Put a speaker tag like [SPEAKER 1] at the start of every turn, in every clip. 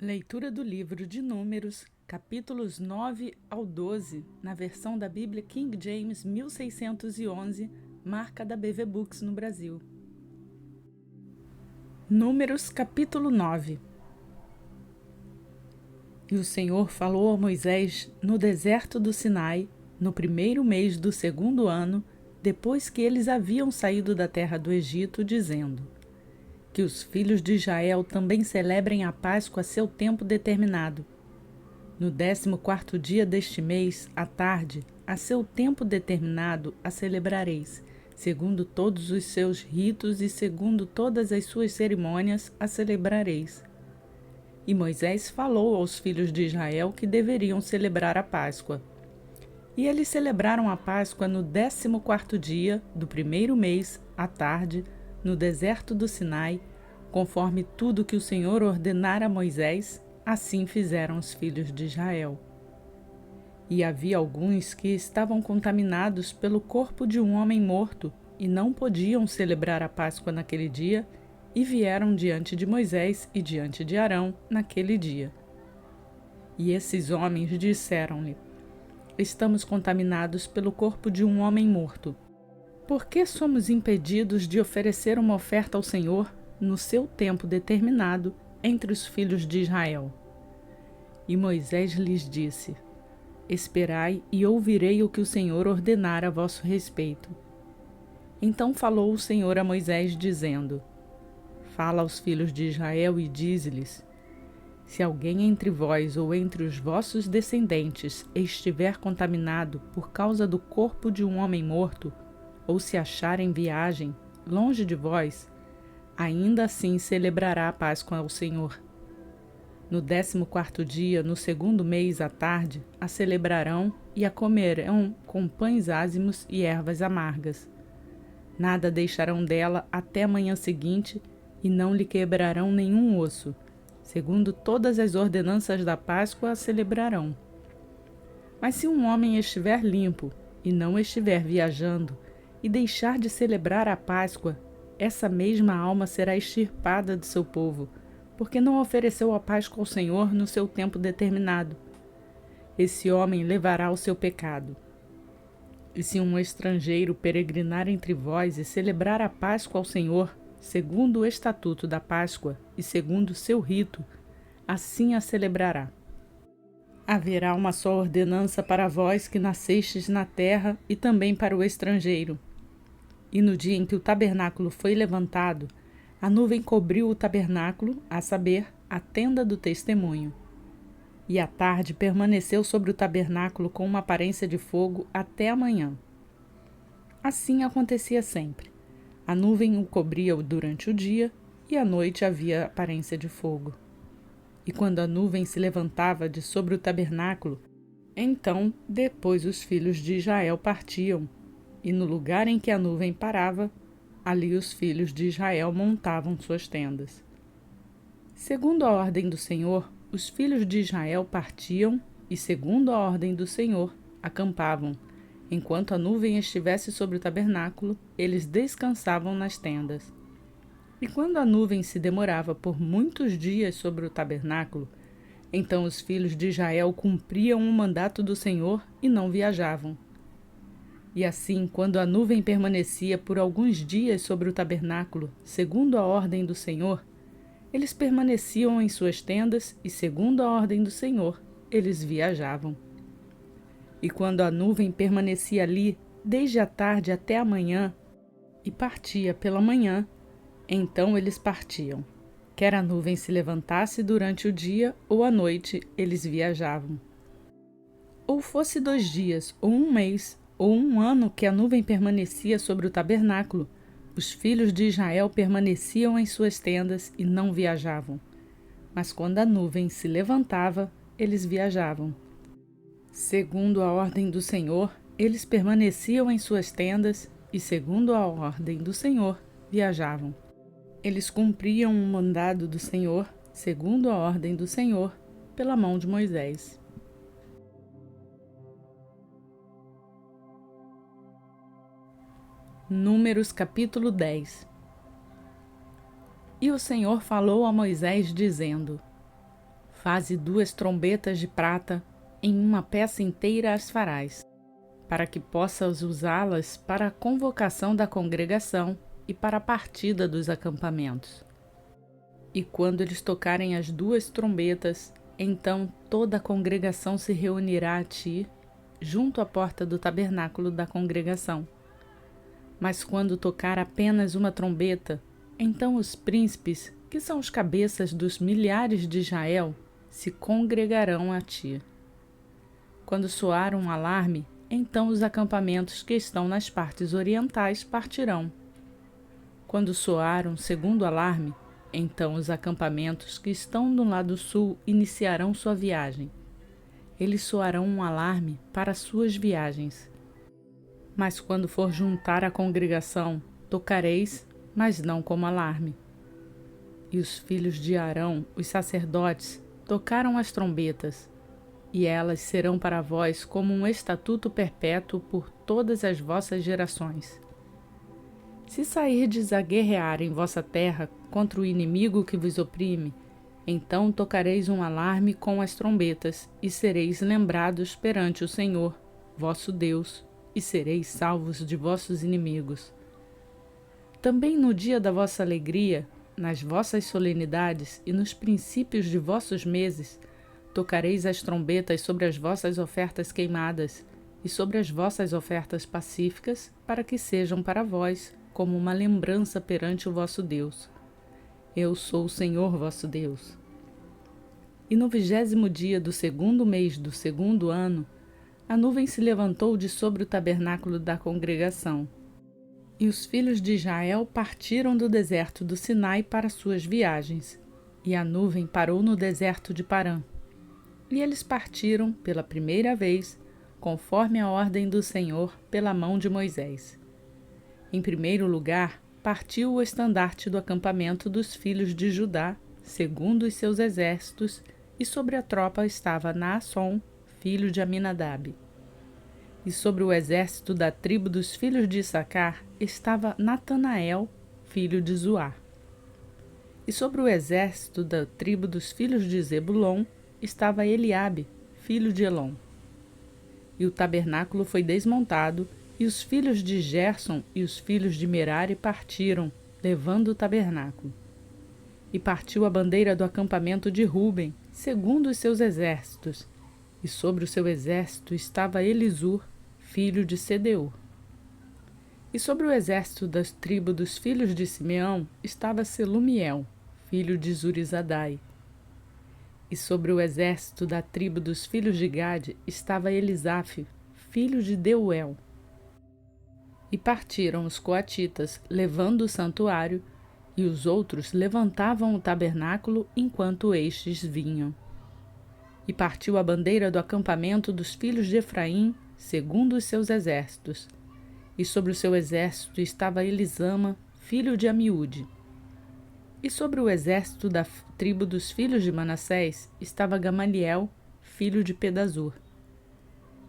[SPEAKER 1] Leitura do livro de Números, capítulos 9 ao 12, na versão da Bíblia King James 1611, marca da BV Books no Brasil. Números, capítulo 9. E o Senhor falou a Moisés no deserto do Sinai, no primeiro mês do segundo ano, depois que eles haviam saído da terra do Egito, dizendo: que os filhos de Israel também celebrem a Páscoa a seu tempo determinado. No 14º dia deste mês, à tarde, a seu tempo determinado, a celebrareis, segundo todos os seus ritos e segundo todas as suas cerimônias, a celebrareis. E Moisés falou aos filhos de Israel que deveriam celebrar a Páscoa. E eles celebraram a Páscoa no 14º dia do primeiro mês, à tarde, no deserto do Sinai, conforme tudo que o Senhor ordenara a Moisés, assim fizeram os filhos de Israel. E havia alguns que estavam contaminados pelo corpo de um homem morto e não podiam celebrar a Páscoa naquele dia, e vieram diante de Moisés e diante de Arão naquele dia. E esses homens disseram-lhe: estamos contaminados pelo corpo de um homem morto. Por que somos impedidos de oferecer uma oferta ao Senhor no seu tempo determinado entre os filhos de Israel? E Moisés lhes disse: esperai e ouvirei o que o Senhor ordenar a vosso respeito. Então falou o Senhor a Moisés, dizendo: fala aos filhos de Israel e dize-lhes: se alguém entre vós ou entre os vossos descendentes estiver contaminado por causa do corpo de um homem morto, ou se achar em viagem, longe de vós, ainda assim celebrará a Páscoa ao Senhor. No 14º dia, no segundo mês, à tarde, a celebrarão e a comerão com pães ázimos e ervas amargas. Nada deixarão dela até a manhã seguinte, e não lhe quebrarão nenhum osso. Segundo todas as ordenanças da Páscoa, a celebrarão. Mas se um homem estiver limpo e não estiver viajando, e deixar de celebrar a Páscoa, essa mesma alma será extirpada de seu povo, porque não ofereceu a Páscoa ao Senhor no seu tempo determinado. Esse homem levará o seu pecado. E se um estrangeiro peregrinar entre vós e celebrar a Páscoa ao Senhor, segundo o estatuto da Páscoa e segundo o seu rito, assim a celebrará. Haverá uma só ordenança para vós que nascestes na terra e também para o estrangeiro. E no dia em que o tabernáculo foi levantado, a nuvem cobriu o tabernáculo, a saber, a tenda do testemunho. E à tarde permaneceu sobre o tabernáculo com uma aparência de fogo até a manhã. Assim acontecia sempre. A nuvem o cobria durante o dia, e à noite havia aparência de fogo. E quando a nuvem se levantava de sobre o tabernáculo, então depois os filhos de Israel partiam, e no lugar em que a nuvem parava, ali os filhos de Israel montavam suas tendas. Segundo a ordem do Senhor, os filhos de Israel partiam e, segundo a ordem do Senhor, acampavam. Enquanto a nuvem estivesse sobre o tabernáculo, eles descansavam nas tendas. E quando a nuvem se demorava por muitos dias sobre o tabernáculo, então os filhos de Israel cumpriam o mandato do Senhor e não viajavam. E assim, quando a nuvem permanecia por alguns dias sobre o tabernáculo, segundo a ordem do Senhor, eles permaneciam em suas tendas e, segundo a ordem do Senhor, eles viajavam. E quando a nuvem permanecia ali, desde a tarde até a manhã, e partia pela manhã, então eles partiam. Quer a nuvem se levantasse durante o dia ou à noite, eles viajavam. Ou fosse 2 dias, ou 1 mês, ou 1 ano que a nuvem permanecia sobre o tabernáculo, os filhos de Israel permaneciam em suas tendas e não viajavam. Mas quando a nuvem se levantava, eles viajavam. Segundo a ordem do Senhor, eles permaneciam em suas tendas e, segundo a ordem do Senhor, viajavam. Eles cumpriam o mandado do Senhor, segundo a ordem do Senhor, pela mão de Moisés. Números capítulo 10. E o Senhor falou a Moisés, dizendo: Faze 2 trombetas de prata, em uma peça inteira as farás, para que possas usá-las para a convocação da congregação e para a partida dos acampamentos. E quando eles tocarem as 2 trombetas, então toda a congregação se reunirá a ti, junto à porta do tabernáculo da congregação. Mas quando tocar apenas uma trombeta, então os príncipes, que são os cabeças dos milhares de Israel, se congregarão a ti. Quando soar um alarme, então os acampamentos que estão nas partes orientais partirão. Quando soar um segundo alarme, então os acampamentos que estão do lado sul iniciarão sua viagem. Eles soarão um alarme para suas viagens. Mas quando for juntar a congregação, tocareis, mas não como alarme. E os filhos de Arão, os sacerdotes, tocaram as trombetas, e elas serão para vós como um estatuto perpétuo por todas as vossas gerações. Se sairdes a guerrear em vossa terra contra o inimigo que vos oprime, então tocareis um alarme com as trombetas, e sereis lembrados perante o Senhor, vosso Deus, e sereis salvos de vossos inimigos. Também no dia da vossa alegria, nas vossas solenidades e nos princípios de vossos meses, tocareis as trombetas sobre as vossas ofertas queimadas e sobre as vossas ofertas pacíficas, para que sejam para vós como uma lembrança perante o vosso Deus. Eu sou o Senhor vosso Deus. E no 20º dia do 2º mês do 2º ano, a nuvem se levantou de sobre o tabernáculo da congregação. E os filhos de Israel partiram do deserto do Sinai para suas viagens, e a nuvem parou no deserto de Parã. E eles partiram, pela primeira vez, conforme a ordem do Senhor, pela mão de Moisés. Em primeiro lugar, partiu o estandarte do acampamento dos filhos de Judá, segundo os seus exércitos, e sobre a tropa estava Naasson, filho de Aminadab. E sobre o exército da tribo dos filhos de Issacar estava Natanael, filho de Zuar. E sobre o exército da tribo dos filhos de Zebulon estava Eliabe, filho de Elon. E o tabernáculo foi desmontado, e os filhos de Gerson e os filhos de Merari partiram, levando o tabernáculo. E partiu a bandeira do acampamento de Ruben, segundo os seus exércitos, e sobre o seu exército estava Elisur, filho de Sedeur. E sobre o exército da tribo dos filhos de Simeão estava Selumiel, filho de Zurizadai. E sobre o exército da tribo dos filhos de Gade estava Elisafe, filho de Deuel. E partiram os coatitas, levando o santuário, e os outros levantavam o tabernáculo enquanto estes vinham. E partiu a bandeira do acampamento dos filhos de Efraim, segundo os seus exércitos. E sobre o seu exército estava Elisama, filho de Amiúde. E sobre o exército da tribo dos filhos de Manassés estava Gamaliel, filho de Pedazur.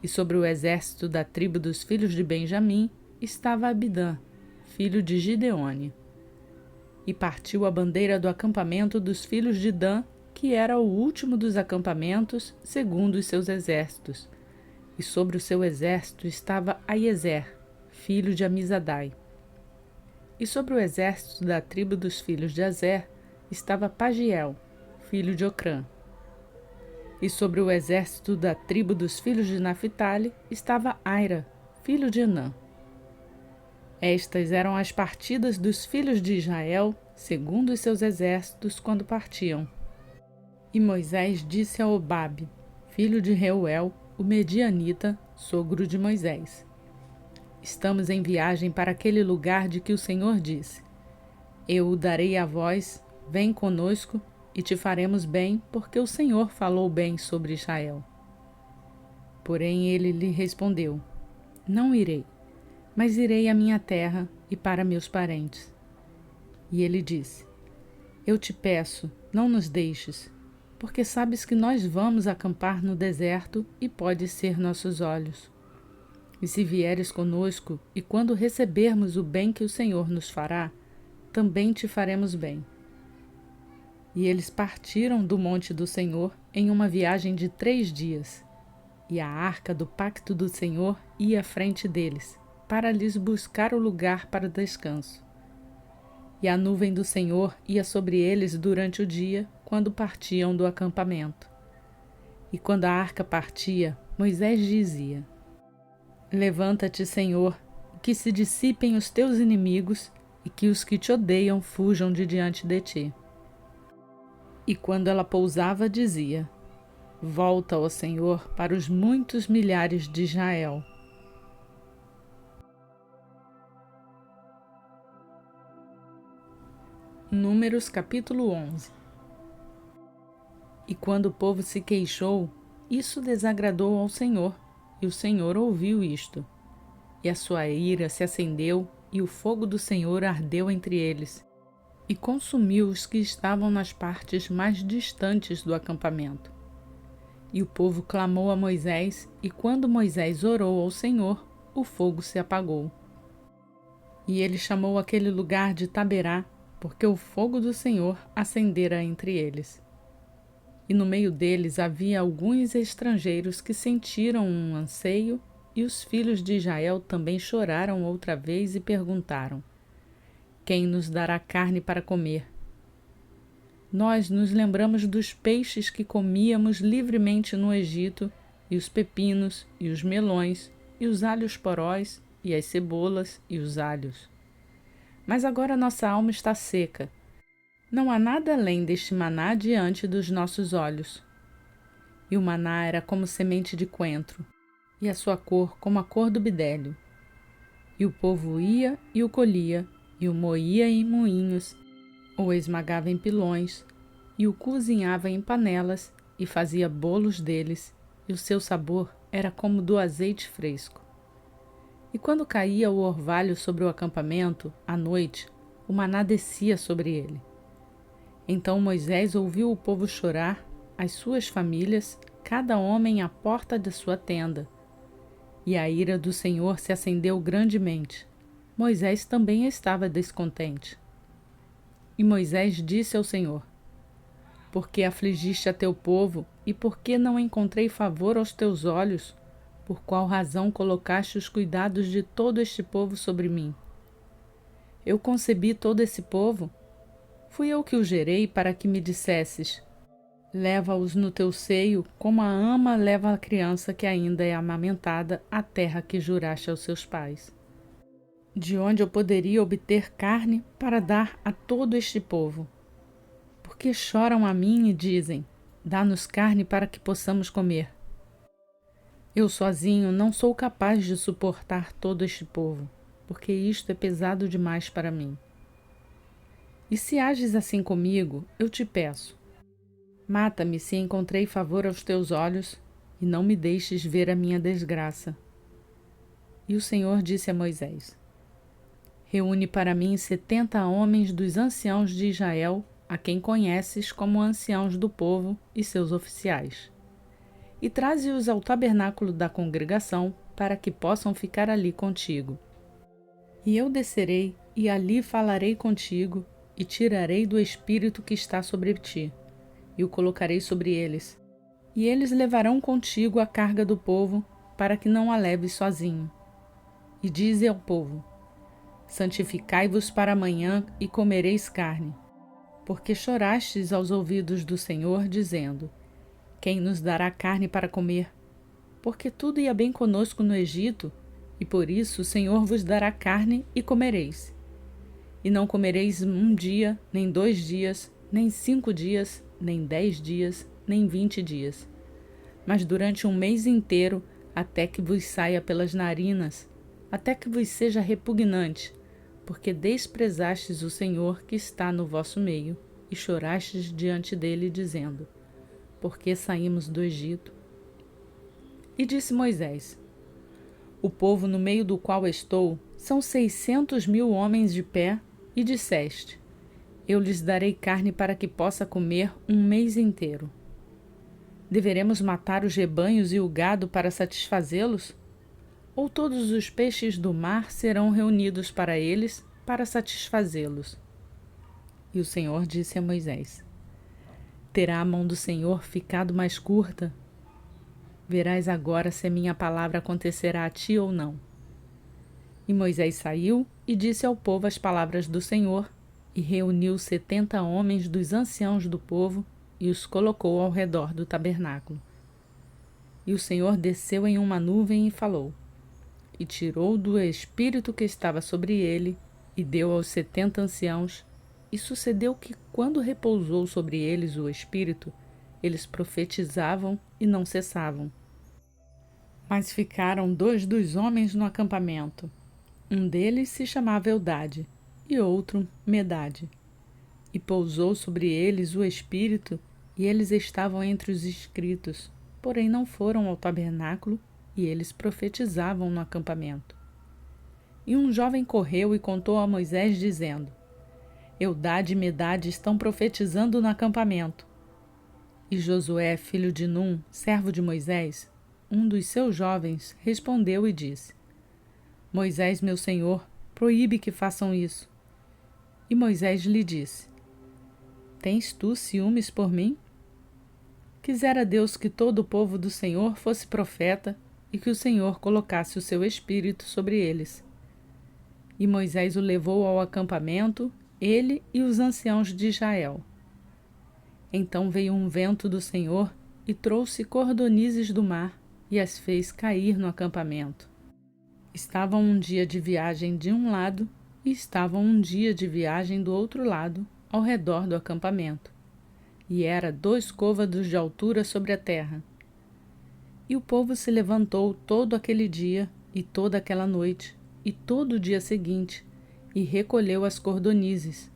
[SPEAKER 1] E sobre o exército da tribo dos filhos de Benjamim estava Abidã, filho de Gideone. E partiu a bandeira do acampamento dos filhos de Dan, que era o último dos acampamentos, segundo os seus exércitos. E sobre o seu exército estava Aiezer, filho de Amizadai. E sobre o exército da tribo dos filhos de Azer estava Pagiel, filho de Ocrã. E sobre o exército da tribo dos filhos de Naphtali estava Aira, filho de Enã. Estas eram as partidas dos filhos de Israel, segundo os seus exércitos, quando partiam. E Moisés disse a Obabe, filho de Reuel, o medianita, sogro de Moisés: Estamos em viagem para aquele lugar de que o Senhor disse: Eu o darei a vós, vem conosco, e te faremos bem, porque o Senhor falou bem sobre Israel. Porém ele lhe respondeu: Não irei, mas irei à minha terra e para meus parentes. E ele disse: Eu te peço, não nos deixes, porque sabes que nós vamos acampar no deserto e pode ser nossos olhos. E se vieres conosco, e quando recebermos o bem que o Senhor nos fará, também te faremos bem. E eles partiram do monte do Senhor em uma viagem de 3 dias. E a arca do pacto do Senhor ia à frente deles, para lhes buscar o lugar para descanso. E a nuvem do Senhor ia sobre eles durante o dia, quando partiam do acampamento. E quando a arca partia, Moisés dizia: Levanta-te, Senhor, que se dissipem os teus inimigos e que os que te odeiam fujam de diante de ti. E quando ela pousava, dizia: Volta, ó Senhor, para os muitos milhares de Israel. Números capítulo 11. E quando o povo se queixou, isso desagradou ao Senhor, e o Senhor ouviu isto. E a sua ira se acendeu, e o fogo do Senhor ardeu entre eles, e consumiu os que estavam nas partes mais distantes do acampamento. E o povo clamou a Moisés, e quando Moisés orou ao Senhor, o fogo se apagou. E ele chamou aquele lugar de Taberá, porque o fogo do Senhor acendera entre eles. E no meio deles havia alguns estrangeiros que sentiram um anseio, e os filhos de Israel também choraram outra vez e perguntaram: Quem nos dará carne para comer? Nós nos lembramos dos peixes que comíamos livremente no Egito, e os pepinos, e os melões, e os alhos poróis, e as cebolas, e os alhos. Mas agora nossa alma está seca. Não há nada além deste maná diante dos nossos olhos. E o maná era como semente de coentro, e a sua cor como a cor do bidélio. E o povo ia e o colhia, e o moía em moinhos, o esmagava em pilões, e o cozinhava em panelas, e fazia bolos deles, e o seu sabor era como do azeite fresco. E quando caía o orvalho sobre o acampamento, à noite, o maná descia sobre ele. Então Moisés ouviu o povo chorar, as suas famílias, cada homem à porta de sua tenda. E a ira do Senhor se acendeu grandemente. Moisés também estava descontente. E Moisés disse ao Senhor: Por que afligiste a teu povo, e por que não encontrei favor aos teus olhos? Por qual razão colocaste os cuidados de todo este povo sobre mim? Eu concebi todo esse povo? Fui eu que o gerei para que me dissesses: Leva-os no teu seio, como a ama leva a criança que ainda é amamentada à terra que juraste aos seus pais. De onde eu poderia obter carne para dar a todo este povo? Porque choram a mim e dizem: Dá-nos carne para que possamos comer. Eu sozinho não sou capaz de suportar todo este povo, porque isto é pesado demais para mim. E se ages assim comigo, eu te peço: mata-me se encontrei favor aos teus olhos, e não me deixes ver a minha desgraça. E o Senhor disse a Moisés: Reúne para mim 70 homens dos anciãos de Israel, a quem conheces como anciãos do povo e seus oficiais. E traze-os ao tabernáculo da congregação, para que possam ficar ali contigo. E eu descerei, e ali falarei contigo, e tirarei do espírito que está sobre ti, e o colocarei sobre eles. E eles levarão contigo a carga do povo, para que não a leves sozinho. E dize ao povo: Santificai-vos para amanhã, e comereis carne. Porque chorastes aos ouvidos do Senhor, dizendo: Quem nos dará carne para comer? Porque tudo ia bem conosco no Egito, e por isso o Senhor vos dará carne e comereis. E não comereis 1 dia, nem 2 dias, nem 5 dias, nem 10 dias, nem 20 dias, mas durante 1 mês inteiro, até que vos saia pelas narinas, até que vos seja repugnante, porque desprezastes o Senhor que está no vosso meio, e chorastes diante dele, dizendo: Por que saímos do Egito? E disse Moisés: O povo no meio do qual estou são 600.000 homens de pé, e disseste: Eu lhes darei carne para que possa comer 1 mês inteiro. Deveremos matar os rebanhos e o gado para satisfazê-los? Ou todos os peixes do mar serão reunidos para eles, para satisfazê-los? E o Senhor disse a Moisés: Terá a mão do Senhor ficado mais curta? Verás agora se a minha palavra acontecerá a ti ou não. E Moisés saiu e disse ao povo as palavras do Senhor, e reuniu 70 homens dos anciãos do povo e os colocou ao redor do tabernáculo. E o Senhor desceu em uma nuvem e falou, e tirou do espírito que estava sobre ele, e deu aos 70 anciãos, e sucedeu que, quando repousou sobre eles o espírito, eles profetizavam e não cessavam. Mas ficaram 2 dos homens no acampamento. Um deles se chamava Eldade, e outro Medade. E pousou sobre eles o espírito, e eles estavam entre os inscritos, porém não foram ao tabernáculo, e eles profetizavam no acampamento. E um jovem correu e contou a Moisés, dizendo, Eldade e Medade estão profetizando no acampamento. E Josué, filho de Num, servo de Moisés, um dos seus jovens, respondeu e disse, Moisés, meu senhor, proíbe que façam isso. E Moisés lhe disse, Tens tu ciúmes por mim? Quisera Deus que todo o povo do Senhor fosse profeta e que o Senhor colocasse o seu espírito sobre eles. E Moisés o levou ao acampamento, ele e os anciãos de Israel. Então veio um vento do Senhor e trouxe cordonizes do mar e as fez cair no acampamento. Estavam um dia de viagem de um lado e estavam um dia de viagem do outro lado, ao redor do acampamento. E era 2 côvados de altura sobre a terra. E o povo se levantou todo aquele dia e toda aquela noite e todo o dia seguinte e recolheu as cordonizes.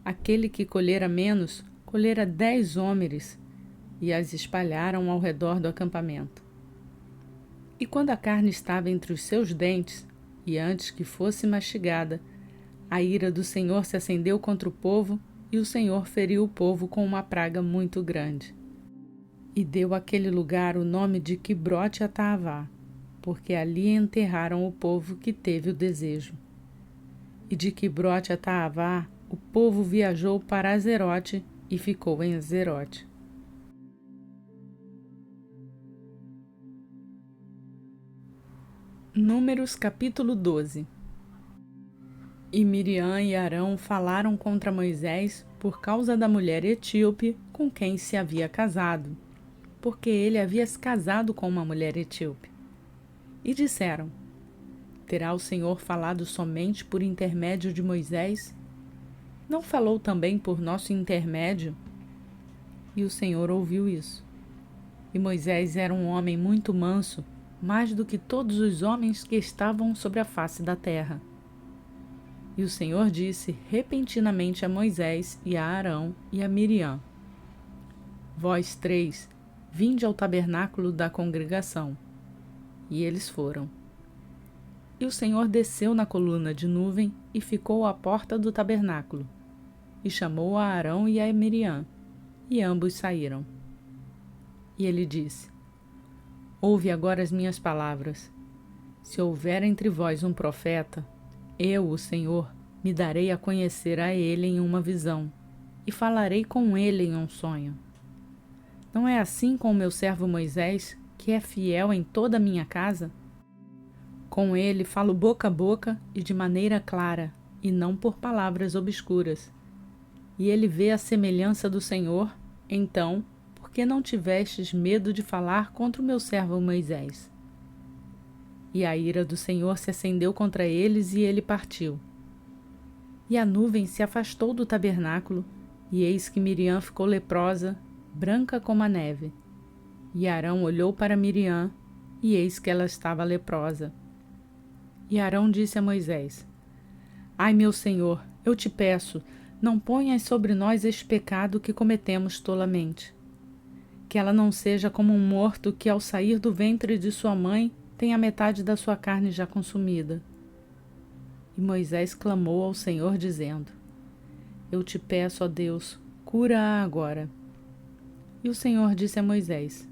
[SPEAKER 1] Aquele que colhera menos, colhera 10 hómeres, e as espalharam ao redor do acampamento. E quando a carne estava entre os seus dentes, e antes que fosse mastigada, a ira do Senhor se acendeu contra o povo, e o Senhor feriu o povo com uma praga muito grande. E deu àquele lugar o nome de Quibrote-Ataavá, porque ali enterraram o povo que teve o desejo. E de Quibrote-Ataavá o povo viajou para Azerote e ficou em Azerote. Números capítulo 12. E Miriam e Arão falaram contra Moisés por causa da mulher etíope com quem se havia casado, porque ele havia se casado com uma mulher etíope. E disseram, terá o Senhor falado somente por intermédio de Moisés? Não falou também por nosso intermédio? E o Senhor ouviu isso. E Moisés era um homem muito manso, mais do que todos os homens que estavam sobre a face da terra. E o Senhor disse repentinamente a Moisés e a Arão e a Miriam, Vós 3, vinde ao tabernáculo da congregação. E eles foram. E o Senhor desceu na coluna de nuvem e ficou à porta do tabernáculo. E chamou a Arão e a Miriam, e ambos saíram. E ele disse, Ouve agora as minhas palavras. Se houver entre vós um profeta, eu, o Senhor, me darei a conhecer a ele em uma visão, e falarei com ele em um sonho. Não é assim com o meu servo Moisés, que é fiel em toda a minha casa? Com ele falo boca a boca e de maneira clara, e não por palavras obscuras. E ele vê a semelhança do Senhor, então, por que não tivestes medo de falar contra o meu servo Moisés? E a ira do Senhor se acendeu contra eles e ele partiu. E a nuvem se afastou do tabernáculo, e eis que Miriam ficou leprosa, branca como a neve. E Arão olhou para Miriam, e eis que ela estava leprosa. E Arão disse a Moisés, Ai, meu Senhor, eu te peço, não ponhas sobre nós este pecado que cometemos tolamente. Que ela não seja como um morto que, ao sair do ventre de sua mãe, tem a metade da sua carne já consumida. E Moisés clamou ao Senhor, dizendo, Eu te peço, ó Deus, cura-a agora. E o Senhor disse a Moisés,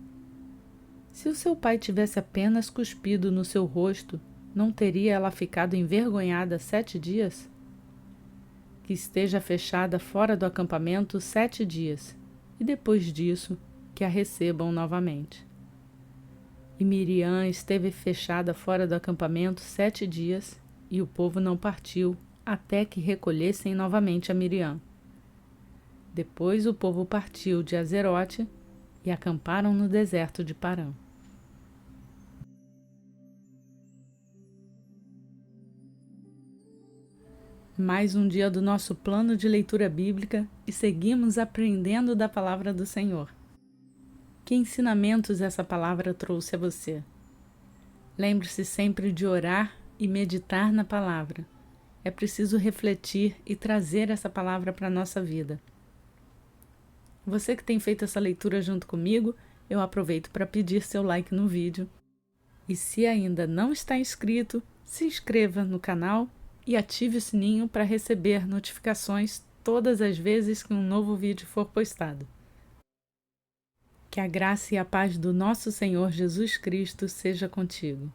[SPEAKER 1] Se o seu pai tivesse apenas cuspido no seu rosto, não teria ela ficado envergonhada 7 dias? Que esteja fechada fora do acampamento 7 dias. e depois disso que a recebam novamente. E Miriam esteve fechada fora do acampamento 7 dias, e o povo não partiu até que recolhessem novamente a Miriam. Depois o povo partiu de Azerote e acamparam no deserto de Parã. Mais um dia do nosso plano de leitura bíblica e seguimos aprendendo da palavra do Senhor. Que ensinamentos essa palavra trouxe a você? Lembre-se sempre de orar e meditar na palavra. É preciso refletir e trazer essa palavra para a nossa vida. Você que tem feito essa leitura junto comigo, eu aproveito para pedir seu like no vídeo. E se ainda não está inscrito, se inscreva no canal e ative o sininho para receber notificações todas as vezes que um novo vídeo for postado. Que a graça e a paz do nosso Senhor Jesus Cristo seja contigo.